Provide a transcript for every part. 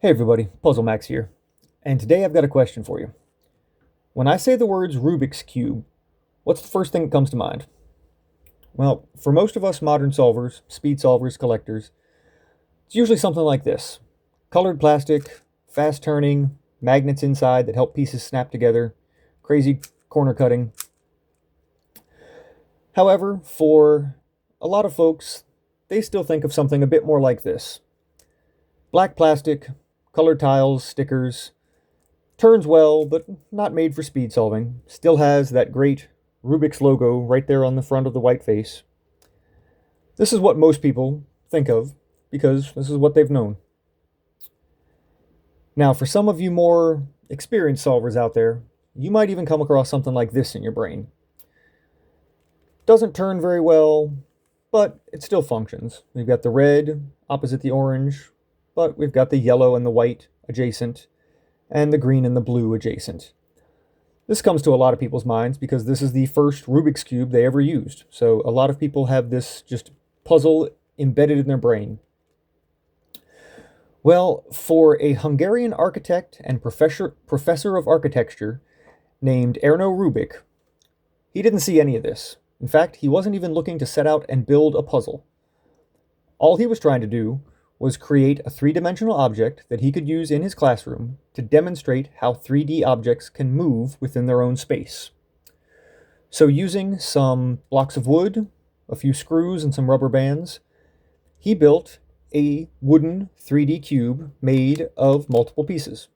Hey everybody, Puzzle Max here, and today I've got a question for you. When I say the words Rubik's Cube, what's the first thing that comes to mind? Well, for most of us modern solvers, speed solvers, collectors, it's usually something like this. Colored plastic, fast turning, magnets inside that help pieces snap together, crazy corner cutting. However, for a lot of folks, they still think of something a bit more like this. Black plastic, colored tiles, stickers, turns well, but not made for speed solving. Still has that great Rubik's logo right there on the front of the white face. This is what most people think of because this is what they've known. Now, for some of you more experienced solvers out there, you might even come across something like this in your brain. Doesn't turn very well, but it still functions. We've got the red opposite the orange, but we've got the yellow and the white adjacent, and the green and the blue adjacent. This comes to a lot of people's minds because this is the first Rubik's Cube they ever used. So a lot of people have this just puzzle embedded in their brain. Well, for a Hungarian architect and professor of architecture named Erno Rubik, he didn't see any of this. In fact, he wasn't even looking to set out and build a puzzle. All he was trying to do was create a three-dimensional object that he could use in his classroom to demonstrate how 3D objects can move within their own space. So using some blocks of wood, a few screws, and some rubber bands, he built a wooden 3D cube made of multiple pieces.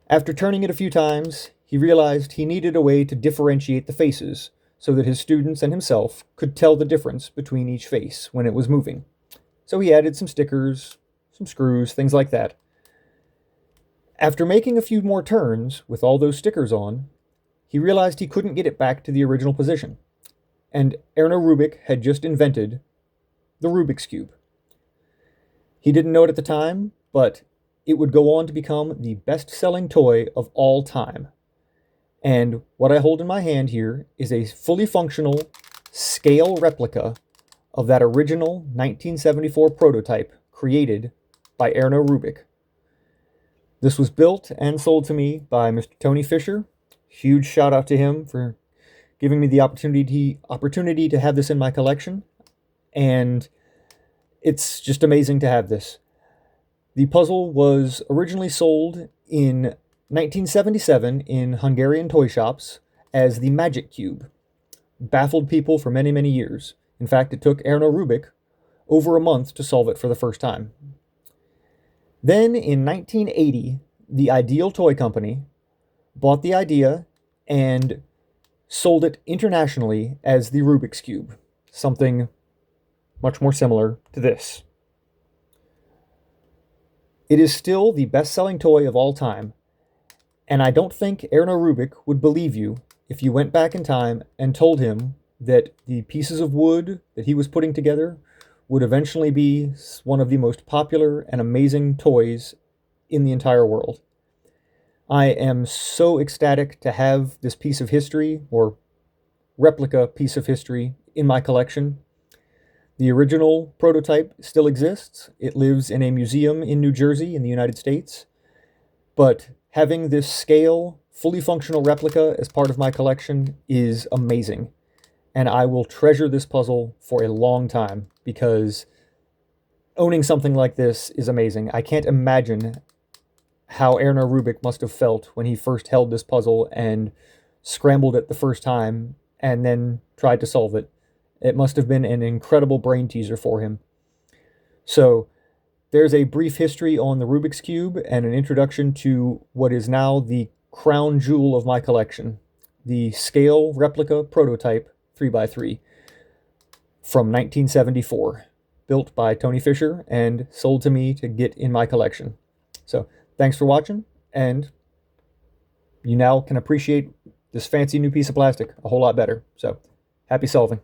After turning it a few times, he realized he needed a way to differentiate the faces so that his students and himself could tell the difference between each face when it was moving. So he added some stickers, some screws, things like that. After making a few more turns with all those stickers on, he realized he couldn't get it back to the original position. And Erno Rubik had just invented the Rubik's Cube. He didn't know it at the time, but it would go on to become the best-selling toy of all time. And what I hold in my hand here is a fully functional scale replica of that original 1974 prototype created by Erno Rubik. This was built and sold to me by Mr. Tony Fisher. Huge shout out to him for giving me the opportunity to have this in my collection. And it's just amazing to have this. The puzzle was originally sold in 1977 in Hungarian toy shops as the Magic Cube. Baffled people for many, many years. In fact, it took Erno Rubik over a month to solve it for the first time. Then, in 1980, the Ideal Toy Company bought the idea and sold it internationally as the Rubik's Cube, something much more similar to this. It is still the best-selling toy of all time, and I don't think Erno Rubik would believe you if you went back in time and told him that the pieces of wood that he was putting together would eventually be one of the most popular and amazing toys in the entire world. I am so ecstatic to have this piece of history, or replica piece of history, in my collection. The original prototype still exists. It lives in a museum in New Jersey in the United States. But having this scale, fully functional replica as part of my collection is amazing. And I will treasure this puzzle for a long time because owning something like this is amazing. I can't imagine how Erno Rubik must have felt when he first held this puzzle and scrambled it the first time and then tried to solve it. It must have been an incredible brain teaser for him. So there's a brief history on the Rubik's Cube and an introduction to what is now the crown jewel of my collection, the scale replica prototype 3x3 from 1974, built by Tony Fisher and sold to me to get in my collection. So thanks for watching, and you now can appreciate this fancy new piece of plastic a whole lot better. So happy solving.